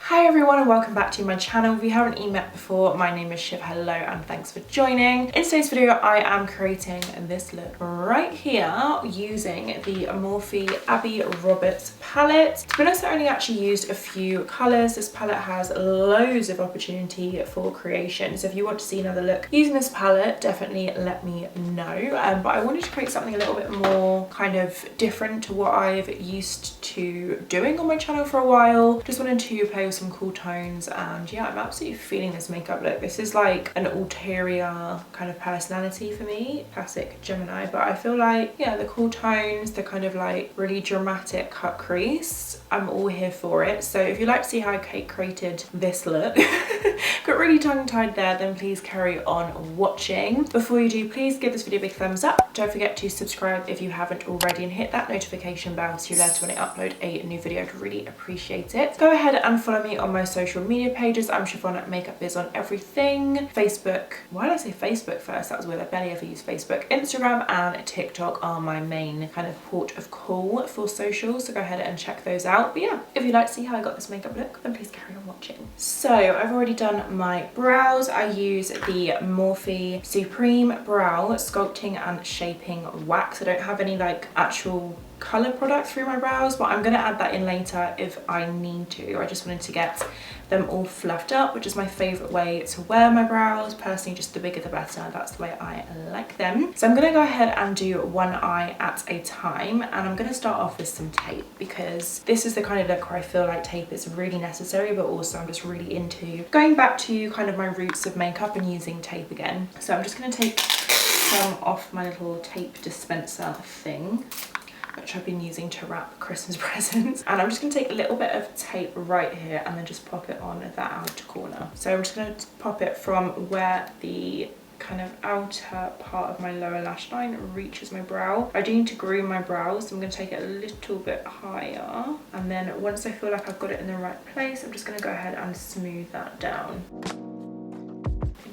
Hi everyone and welcome back to my channel. If you haven't met before, my name is Shiv. Hello and thanks for joining. In today's video I am creating this look right here using the Morphe Abby Roberts palette. To be honest, I only actually used a few colours. This palette has loads of opportunity for creation, so if you want to see another look using this palette, definitely let me know. But I wanted to create something a little bit more kind of different to what I've used to doing on my channel for a while. Just wanted to play with some cool tones, and yeah, I'm absolutely feeling this makeup look. This is like an ulterior kind of personality for me, classic Gemini, but I feel like, yeah, the cool tones, the kind of like really dramatic cut crease, I'm all here for it. So if you'd like to see how I created this look, got really tongue-tied there, then please carry on watching. Before you do, please give this video a big thumbs up. Don't forget to subscribe if you haven't already, and hit that notification bell so you're alerted when I upload a new video. I'd really appreciate it. Go ahead and follow me on my social media pages. I'm Chiffon Makeup Biz on everything. Facebook, why did I say Facebook first? That was weird, I barely ever use Facebook. Instagram and TikTok are my main kind of port of call for socials, so go ahead and check those out. But yeah, if you'd like to see how I got this makeup look, then please carry on watching. So I've already done my brows. I use the Morphe Supreme Brow Sculpting and Shaping Wax. I don't have any like actual colour product through my brows, but I'm going to add that in later if I need to. I just wanted to get them all fluffed up, which is my favourite way to wear my brows. Personally, just the bigger the better. That's the way I like them. So I'm going to go ahead and do one eye at a time, and I'm going to start off with some tape, because this is the kind of look where I feel like tape is really necessary, but also I'm just really into going back to kind of my roots of makeup and using tape again. So I'm just going to take some off my little tape dispenser thing, which I've been using to wrap Christmas presents. And I'm just going to take a little bit of tape right here and then just pop it on that outer corner. So I'm just going to pop it from where the kind of outer part of my lower lash line reaches my brow. I do need to groom my brows, so I'm going to take it a little bit higher. And then once I feel like I've got it in the right place, I'm just going to go ahead and smooth that down.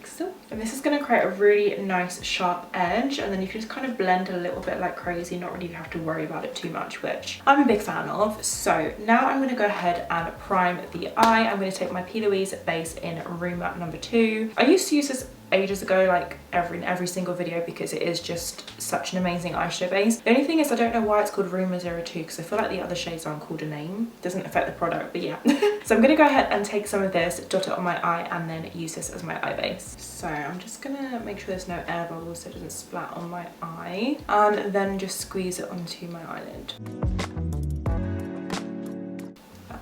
So, and this is going to create a really nice sharp edge, and then you can just kind of blend a little bit like crazy, not really have to worry about it too much, which I'm a big fan of. So now I'm going to go ahead and prime the eye. I'm going to take my P. Louise base in Room number 2. I used to use this ages ago, like every single video, because it is just such an amazing eyeshadow base. The only thing is I don't know why it's called Room 02, because I feel like the other shades aren't called a name. Doesn't affect the product, but yeah. So I'm going to go ahead and take some of this, dot it on my eye, and then use this as my eye base. So I'm just going to make sure there's no air bubbles so it doesn't splat on my eye, and then just squeeze it onto my eyelid.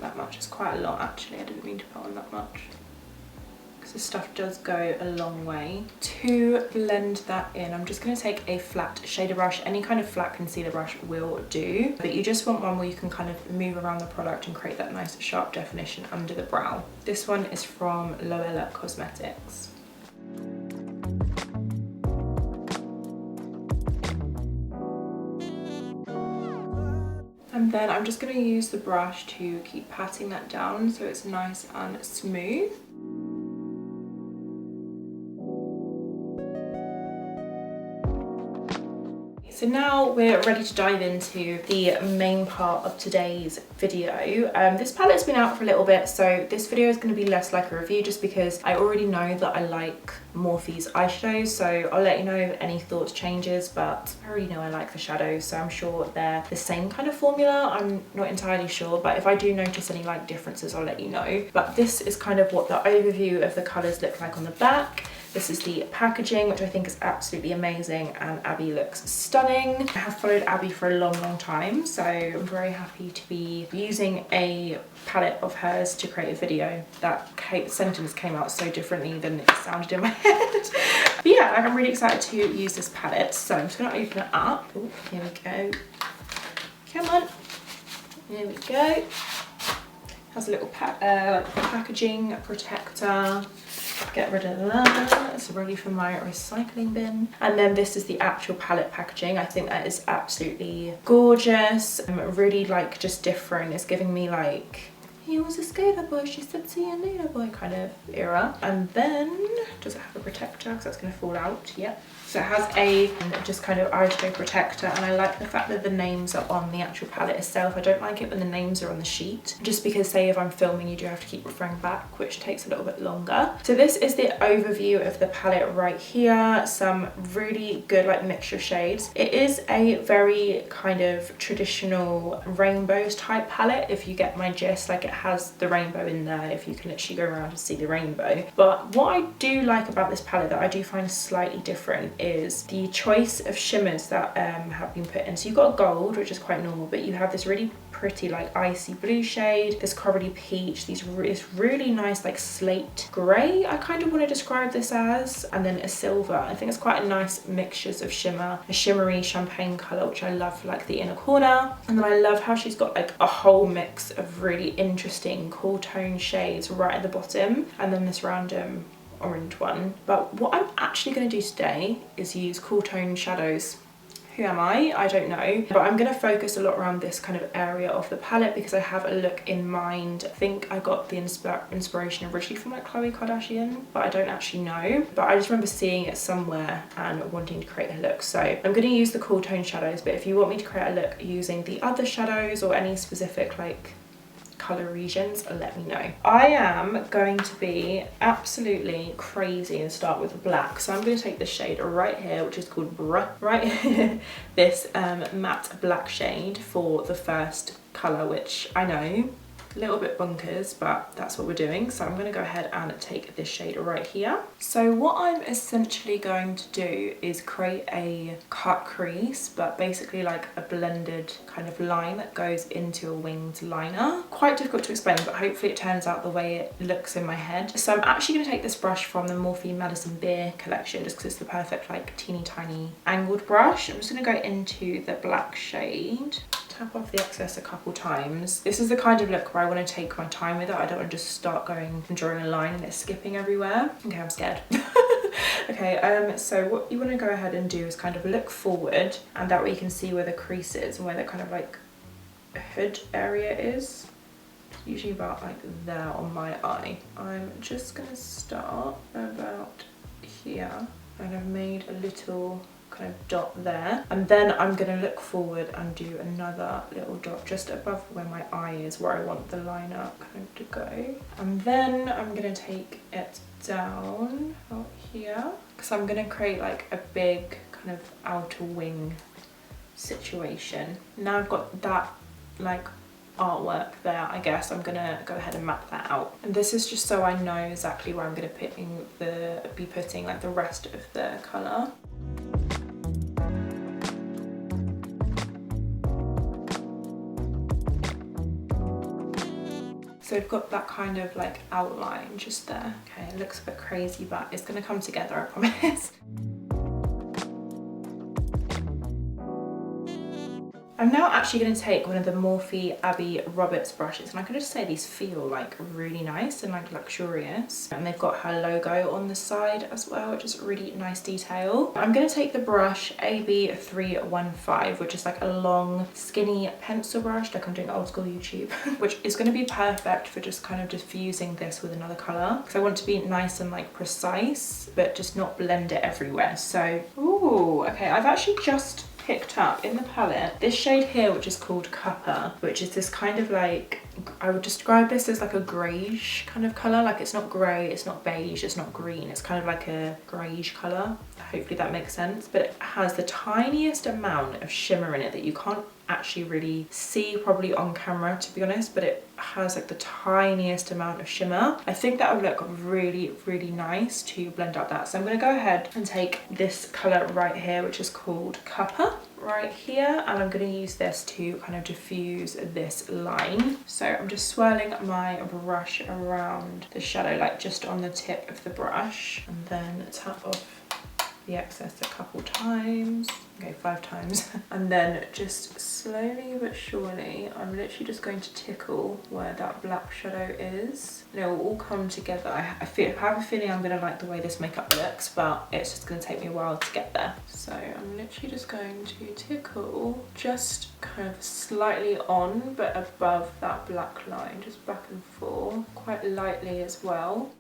That much is quite a lot actually. I didn't mean to put on that much. This stuff does go a long way. To blend that in, I'm just going to take a flat shader brush. Any kind of flat concealer brush will do, but you just want one where you can kind of move around the product and create that nice sharp definition under the brow. This one is from Loella Cosmetics. And then I'm just going to use the brush to keep patting that down so it's nice and smooth. So now we're ready to dive into the main part of today's video. This palette's been out for a little bit, so this video is going to be less like a review just because I already know that I like Morphe's eyeshadows, so I'll let you know if any thoughts changes, but I already know I like the shadows, so I'm sure they're the same kind of formula. I'm not entirely sure, but if I do notice any like differences, I'll let you know. But this is kind of what the overview of the colours look like on the back. This is the packaging, which I think is absolutely amazing, and Abby looks stunning. I have followed Abby for a long time, so I'm very happy to be using a palette of hers to create a video. That sentence came out so differently than it sounded in my head. But yeah, I'm really excited to use this palette, so I'm just going to open it up. Oh, here we go. Come on. Here we go. Has a little packaging protector. Get rid of that. It's ready for my recycling bin. And then this is the actual palette packaging. I think that is absolutely gorgeous. Really like just different. It's giving me like, he was a skater boy, she said see you later boy kind of era. And then, does it have a protector? Because that's going to fall out. Yep. So it has a just kind of eyeshadow protector, and I like the fact that the names are on the actual palette itself. I don't like it when the names are on the sheet, just because say if I'm filming you do have to keep referring back, which takes a little bit longer. So this is the overview of the palette right here. Some really good like mixture shades. It is a very kind of traditional rainbows type palette, if you get my gist. Like it has the rainbow in there, if you can literally go around and see the rainbow. But what I do like about this palette that I do find slightly different is the choice of shimmers that have been put in. So you've got gold, which is quite normal, but you have this really pretty like icy blue shade, this corally peach, this really nice like slate grey, I kind of want to describe this as, and then a silver. I think it's quite a nice mixtures of shimmer, a shimmery champagne colour, which I love for like the inner corner. And then I love how she's got like a whole mix of really interesting cool tone shades right at the bottom, and then this random orange one. But what I'm actually going to do today is use cool tone shadows. Who am I don't know, but I'm going to focus a lot around this kind of area of the palette because I have a look in mind. I think I got the inspiration originally from like Khloe Kardashian, but I don't actually know, but I just remember seeing it somewhere and wanting to create a look. So I'm going to use the cool tone shadows, but if you want me to create a look using the other shadows or any specific like colour regions, let me know. I am going to be absolutely crazy and start with black. So I'm going to take this shade right here, which is called right here, this matte black shade for the first colour, which I know a little bit bonkers, but that's what we're doing. So I'm going to go ahead and take this shade right here. So what I'm essentially going to do is create a cut crease, but basically like a blended kind of line that goes into a winged liner. Quite difficult to explain, but hopefully it turns out the way it looks in my head. So I'm actually going to take this brush from the Morphe Madison Beer collection, just because it's the perfect like teeny tiny angled brush. I'm just going to go into the black shade, tap off the excess a couple times. This is the kind of look where I want to take my time with it. I don't want to just start going and drawing a line and it's skipping everywhere. Okay, I'm scared. Okay, so what you want to go ahead and do is kind of look forward, and that way you can see where the crease is and where the kind of like hood area is. It's usually about like there on my eye. I'm just gonna start about here, and I've made a little kind of dot there, and then I'm going to look forward and do another little dot just above where my eye is, where I want the liner kind of to go. And then I'm going to take it down out here, because I'm going to create like a big kind of outer wing situation. Now I've got that like artwork there, I guess I'm gonna go ahead and map that out. And this is just so I know exactly where I'm gonna be putting like the rest of the colour. So I've got that kind of like outline just there. Okay, it looks a bit crazy, but it's gonna come together, I promise. I'm now actually going to take one of the Morphe Abbey Roberts brushes, and I can just say these feel like really nice and like luxurious, and they've got her logo on the side as well, which is a really nice detail. I'm going to take the brush AB315, which is like a long skinny pencil brush, like I'm doing old school YouTube, which is going to be perfect for just kind of diffusing this with another colour, because I want it to be nice and like precise but just not blend it everywhere. So ooh, okay, I've actually just picked up in the palette this shade here, which is called Copper, which is this kind of like, I would describe this as like a greyish kind of colour. Like it's not grey, it's not beige, it's not green, it's kind of like a greyish colour. Hopefully that makes sense. But it has the tiniest amount of shimmer in it that you can't actually really see probably on camera, to be honest, but it has like the tiniest amount of shimmer. I think that would look really, really nice to blend out that. So I'm going to go ahead and take this colour right here, which is called Copper, right here, and I'm going to use this to kind of diffuse this line. So I'm just swirling my brush around the shadow, like just on the tip of the brush, and then tap off the excess a couple times. Okay, 5 times. And then just slowly but surely, I'm literally just going to tickle where that black shadow is. And it will all come together. I have a feeling I'm gonna like the way this makeup looks, but it's just gonna take me a while to get there. So I'm literally just going to tickle just kind of slightly on, but above that black line, just back and forth, quite lightly as well.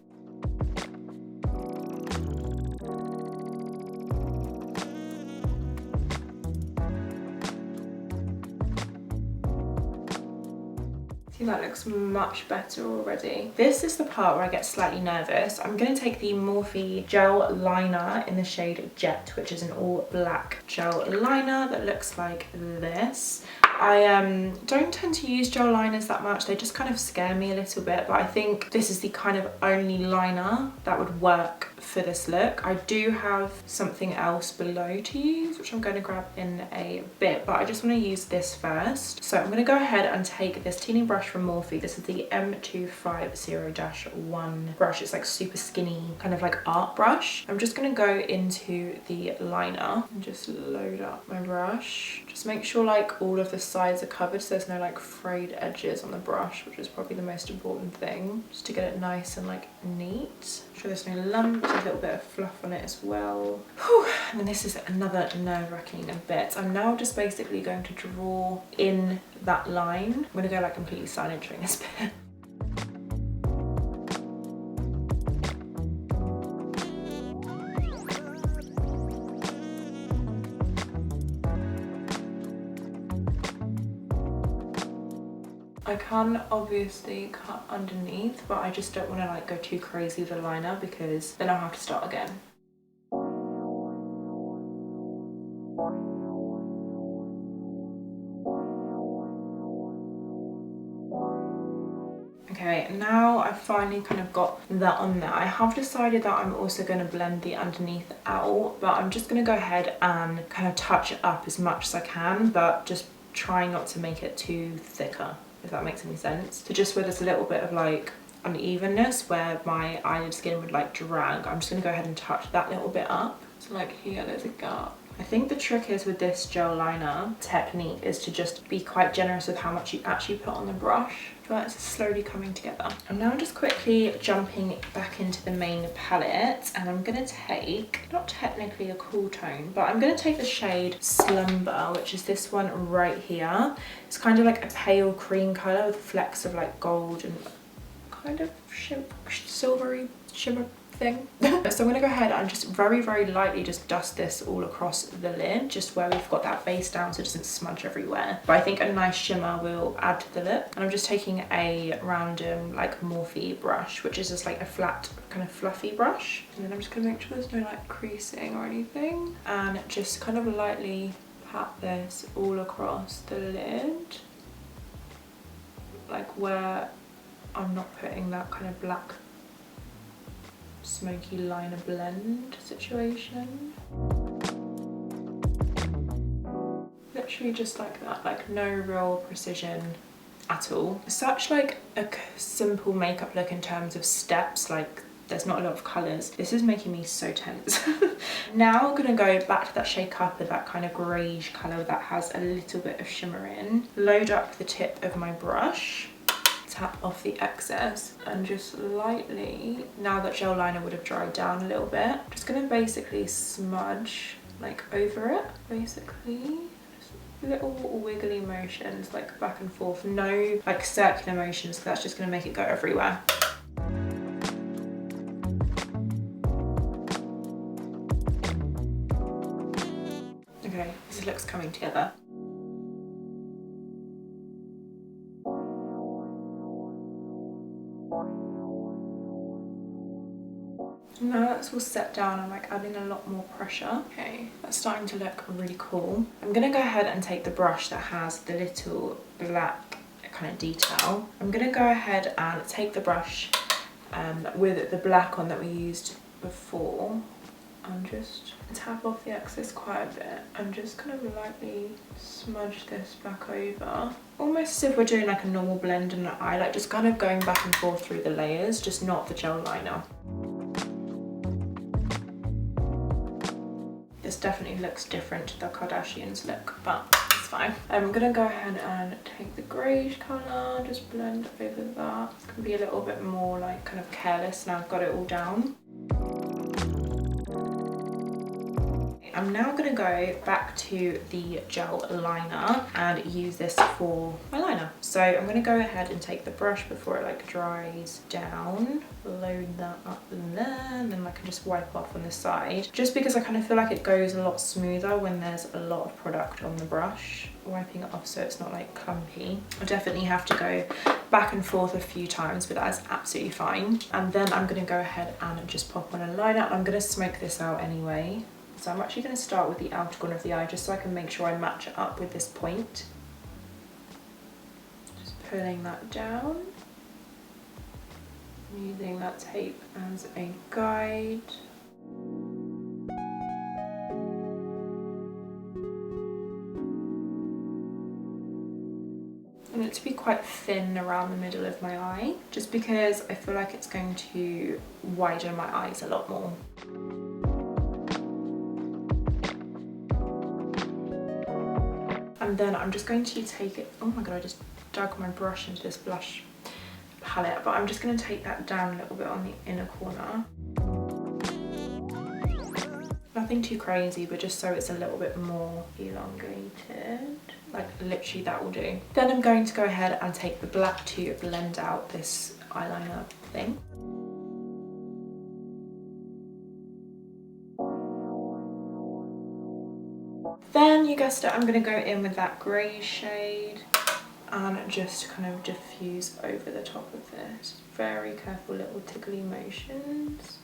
That looks much better already. This is the part where I get slightly nervous. I'm going to take the Morphe gel liner in the shade Jet, which is an all black gel liner that looks like this. I don't tend to use gel liners that much. They just kind of scare me a little bit, but I think this is the kind of only liner that would work for this look. I do have something else below to use, which I'm going to grab in a bit, but I just want to use this first. So I'm going to go ahead and take this teeny brush from Morphe. This is the M250-1 brush. It's like super skinny, kind of like art brush. I'm just going to go into the liner and just load up my brush. Just make sure like all of the sides are covered so there's no like frayed edges on the brush, which is probably the most important thing, just to get it nice and like neat. Make sure there's no lumps, a little bit of fluff on it as well. Whew. And then this is another nerve-wracking bit. I'm now just basically going to draw in that line. I'm going to go like completely silent during this bit. I can obviously cut underneath, but I just don't want to like go too crazy with the liner because then I'll have to start again. Okay, now I've finally kind of got that on there. I have decided that I'm also going to blend the underneath out, but I'm just going to go ahead and kind of touch it up as much as I can, but just try not to make it too thicker, if that makes any sense. So just where there's a little bit of like unevenness where my eyelid skin would like drag, I'm just going to go ahead and touch that little bit up. So like here there's a gap. I think the trick is with this gel liner technique is to just be quite generous with how much you actually put on the brush. But it's slowly coming together. I'm now just quickly jumping back into the main palette, and I'm gonna take, not technically a cool tone, but I'm gonna take the shade Slumber, which is this one right here. It's kind of like a pale cream color with flecks of like gold and kind of silvery shimmer thing. So I'm gonna go ahead and just very, very lightly just dust this all across the lid, just where we've got that base down so it doesn't smudge everywhere. But I think a nice shimmer will add to the look. And I'm just taking a random like Morphe brush, which is just like a flat kind of fluffy brush. And then I'm just gonna make sure there's no like creasing or anything, and just kind of lightly pat this all across the lid, like where I'm not putting that kind of black smoky liner blend situation. Literally just like that, like no real precision at all. Such like a simple makeup look in terms of steps, like there's not a lot of colours. This is making me so tense. Now I'm gonna go back to that shade Copper, that kind of greyish colour that has a little bit of shimmer in. Load up the tip of my brush, tap off the excess, and just lightly, now that gel liner would have dried down a little bit, just gonna basically smudge like over it, basically. Just little wiggly motions like back and forth, no like circular motions, because that's just gonna make it go everywhere. Okay, this looks coming together. Now that's all set down, I'm like adding a lot more pressure. Okay, that's starting to look really cool. I'm gonna go ahead and take the brush that has the little black kind of detail. I'm gonna go ahead and take the brush with the black on that we used before, and just tap off the excess quite a bit and just kind of lightly smudge this back over. Almost as if we're doing like a normal blend in the eye, like just kind of going back and forth through the layers, just not the gel liner. This definitely looks different to the Kardashians look, but it's fine. I'm gonna go ahead and take the greyish colour, just blend over that. It's gonna be a little bit more like kind of careless now I've got it all down. I'm now going to go back to the gel liner and use this for my liner. So I'm going to go ahead and take the brush before it like dries down, load that up there, and then I can just wipe off on the side. Just because I kind of feel like it goes a lot smoother when there's a lot of product on the brush. Wiping it off so it's not like clumpy. I definitely have to go back and forth a few times, but that is absolutely fine. And then I'm going to go ahead and just pop on a liner. I'm going to smoke this out anyway. So I'm actually going to start with the outer corner of the eye just so I can make sure I match it up with this point. Just pulling that down. Using that tape as a guide. I want it to be quite thin around the middle of my eye, just because I feel like it's going to widen my eyes a lot more. And then I'm just going to take it, oh my god, I just dug my brush into this blush palette, but I'm just going to take that down a little bit on the inner corner. Nothing too crazy, but just so it's a little bit more elongated. Like literally that will do. Then I'm going to go ahead and take the black to blend out this eyeliner thing. Then you guessed it, I'm going to go in with that grey shade and just kind of diffuse over the top of this. Very careful little tickly motions.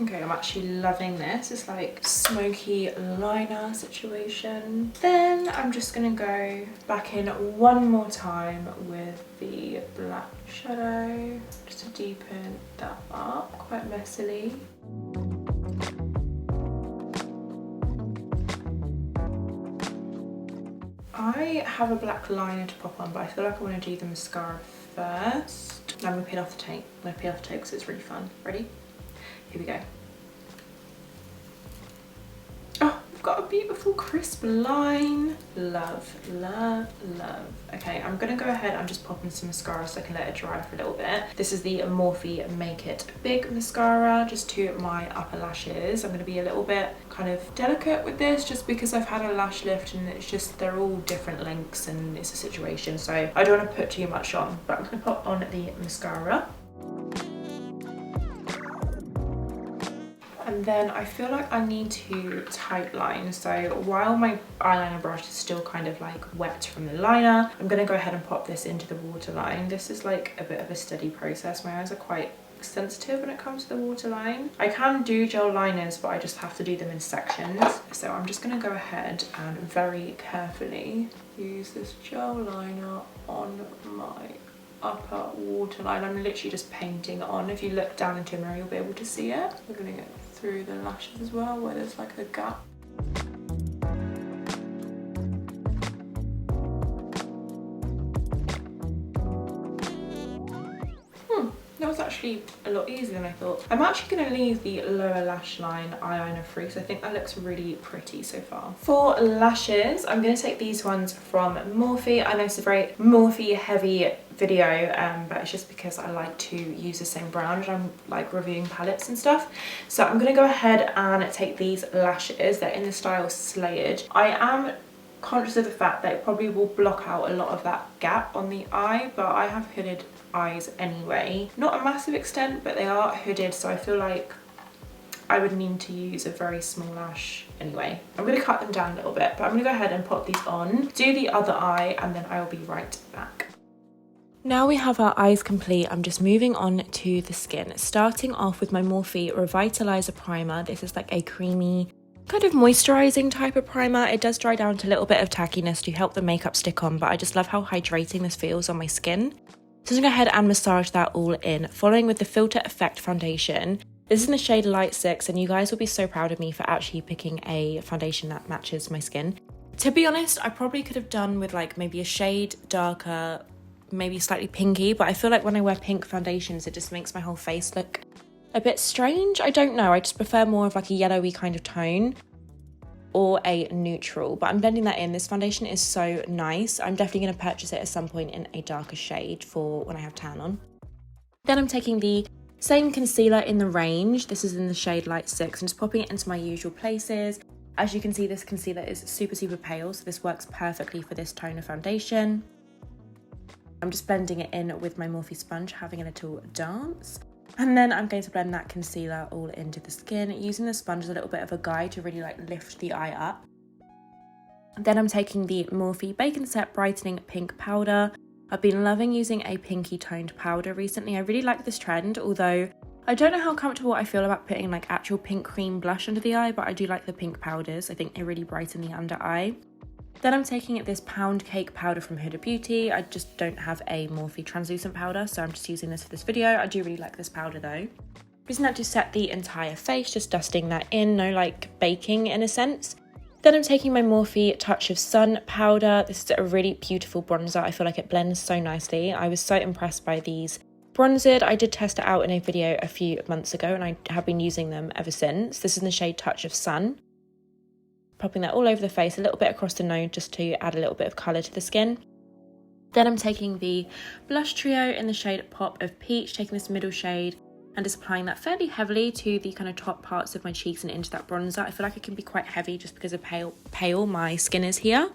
Okay, I'm actually loving this. It's like smoky liner situation. Then I'm just gonna go back in one more time with the black shadow just to deepen that up quite messily. I have a black liner to pop on, but I feel like I want to do the mascara first. I'm gonna peel off the tape. I'm gonna peel off the tape because it's really fun. Ready? Here we go. Oh, I've got a beautiful crisp line. Love, love, love. Okay, I'm gonna go ahead and just pop in some mascara so I can let it dry for a little bit. This is the Morphe Make It Big mascara, just to my upper lashes. I'm gonna be a little bit kind of delicate with this just because I've had a lash lift and it's just, they're all different lengths and it's a situation. So I don't want to put too much on, but I'm gonna pop on the mascara. And then I feel like I need to tight line. So while my eyeliner brush is still kind of like wet from the liner, I'm gonna go ahead and pop this into the waterline. This is like a bit of a steady process. My eyes are quite sensitive when it comes to the waterline. I can do gel liners, but I just have to do them in sections. So I'm just gonna go ahead and very carefully use this gel liner on my upper waterline. I'm literally just painting it on. If you look down into a mirror, you'll be able to see it. We're gonna get through the lashes as well, where there's like a gap. That was actually a lot easier than I thought. I'm actually going to leave the lower lash line eyeliner free because I think that looks really pretty so far. For lashes, I'm going to take these ones from Morphe. I know it's a very Morphe heavy video, but it's just because I like to use the same brand and I'm like reviewing palettes and stuff. So I'm going to go ahead and take these lashes. They're in the style Slayage. I am conscious of the fact that it probably will block out a lot of that gap on the eye, but I have hooded eyes anyway. Not a massive extent, but they are hooded, so I feel like I would need to use a very small lash anyway. I'm going to cut them down a little bit, but I'm going to go ahead and pop these on, do the other eye, and then I will be right back. Now we have our eyes complete, I'm just moving on to the skin. Starting off with my Morphe Revitalizer Primer. This is like a creamy, kind of moisturizing type of primer. It does dry down to a little bit of tackiness to help the makeup stick on, but I just love how hydrating this feels on my skin. So I'm going to go ahead and massage that all in, following with the Filter Effect foundation. This is in the shade Light 6, and you guys will be so proud of me for actually picking a foundation that matches my skin. To be honest, I probably could have done with like maybe a shade darker, maybe slightly pinky, but I feel like when I wear pink foundations, it just makes my whole face look a bit strange. I don't know, I just prefer more of like a yellowy kind of tone or a neutral, but I'm blending that in. This foundation is so nice. I'm definitely going to purchase it at some point in a darker shade for when I have tan on. Then I'm taking the same concealer in the range. This is in the shade Light 6. I'm just popping it into my usual places. As you can see, this concealer is super, super pale, so this works perfectly for this tone of foundation. I'm just blending it in with my Morphe sponge, having a little dance. And then I'm going to blend that concealer all into the skin, using the sponge as a little bit of a guide to really like lift the eye up. Then I'm taking the Morphe Bacon Set Brightening Pink Powder. I've been loving using a pinky toned powder recently. I really like this trend, although I don't know how comfortable I feel about putting like actual pink cream blush under the eye, but I do like the pink powders. I think they really brighten the under eye. Then I'm taking this Pound Cake powder from Huda Beauty. I just don't have a Morphe translucent powder, so I'm just using this for this video. I do really like this powder though. Using that to set the entire face, just dusting that in, no like baking in a sense. Then I'm taking my Morphe Touch of Sun powder. This is a really beautiful bronzer. I feel like it blends so nicely. I was so impressed by these bronzered. I did test it out in a video a few months ago and I have been using them ever since. This is in the shade Touch of Sun. Popping that all over the face, a little bit across the nose just to add a little bit of colour to the skin. Then I'm taking the blush trio in the shade Pop of Peach, taking this middle shade and just applying that fairly heavily to the kind of top parts of my cheeks and into that bronzer. I feel like it can be quite heavy just because of pale my skin is here.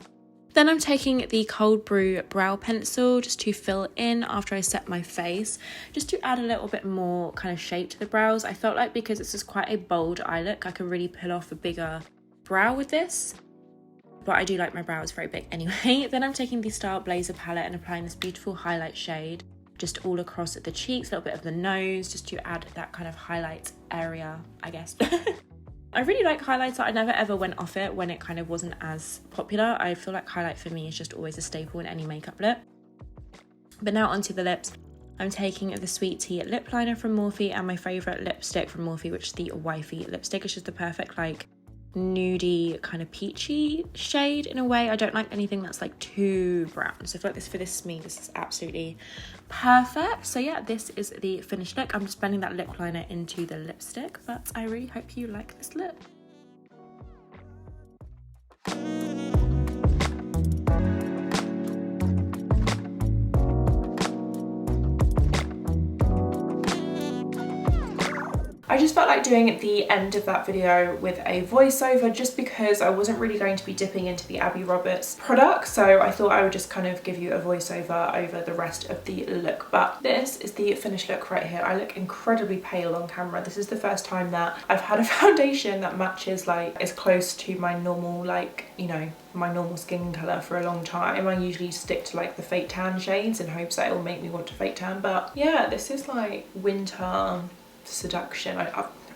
Then I'm taking the Cold Brew brow pencil just to fill in after I set my face, just to add a little bit more kind of shape to the brows. I felt like because this is quite a bold eye look, I could really pull off a bigger brow with this, but I do like my brows very big anyway. Then I'm taking the Star Blazer palette and applying this beautiful highlight shade just all across the cheeks, a little bit of the nose, just to add that kind of highlight area, I guess. I really like highlighter. I never ever went off it when it kind of wasn't as popular. I feel like highlight for me is just always a staple in any makeup look. But now onto the lips. I'm taking the Sweet Tea lip liner from Morphe and my favourite lipstick from Morphe, which is the Wifey lipstick. It's just the perfect like nudie kind of peachy shade in a way. I don't like anything that's like too brown, so I feel like for this me this is absolutely perfect. So yeah, this is the finished look. I'm just blending that lip liner into the lipstick, but I really hope you like this look. I just felt like doing the end of that video with a voiceover just because I wasn't really going to be dipping into the Abby Roberts product, so I thought I would just kind of give you a voiceover over the rest of the look. But this is the finished look right here. I look incredibly pale on camera. This is the first time that I've had a foundation that matches like as close to my normal, like, you know, my normal skin colour for a long time. I usually stick to like the fake tan shades in hopes that it will make me want to fake tan, but yeah, this is like winter seduction.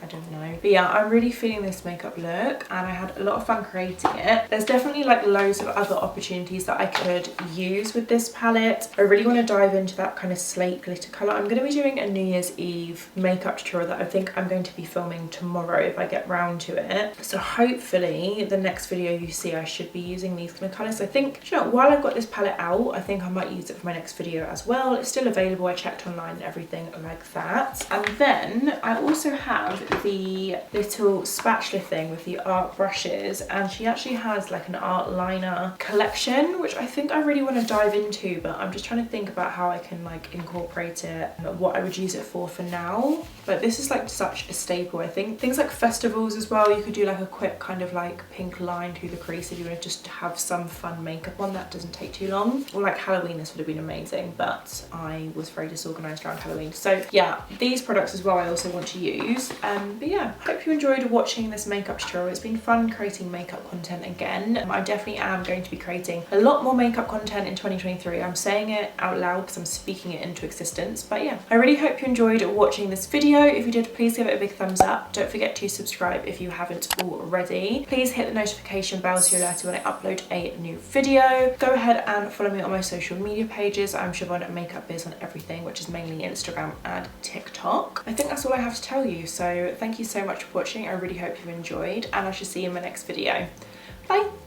I don't know, but yeah, I'm really feeling this makeup look and I had a lot of fun creating it. There's definitely like loads of other opportunities that I could use with this palette. I really want to dive into that kind of slate glitter colour. I'm going to be doing a New Year's Eve makeup tutorial that I think I'm going to be filming tomorrow if I get round to it, so hopefully the next video you see I should be using these kind of colours. I think, you know, while I've got this palette out, I think I might use it for my next video as well. It's still available, I checked online and everything like that. And then I also have the little spatula thing with the art brushes, and she actually has like an art liner collection which I think I really want to dive into, but I'm just trying to think about how I can like incorporate it, what I would use it for now. But this is like such a staple. I think things like festivals as well, you could do like a quick kind of like pink line through the crease if you want to just have some fun makeup on that doesn't take too long. Or like Halloween, this would have been amazing, but I was very disorganized around Halloween. So yeah, these products as well I also want to use. But yeah, hope you enjoyed watching this makeup tutorial. It's been fun creating makeup content again. I definitely am going to be creating a lot more makeup content in 2023. I'm saying it out loud because I'm speaking it into existence. But yeah, I really hope you enjoyed watching this video. If you did, please give it a big thumbs up. Don't forget to subscribe if you haven't already. Please hit the notification bell so you're alerted when I upload a new video. Go ahead and follow me on my social media pages. I'm Siobhan Makeup Biz on everything, which is mainly Instagram and TikTok. I think that's all I have to tell you. So thank you so much for watching. I really hope you enjoyed and I shall see you in my next video. Bye!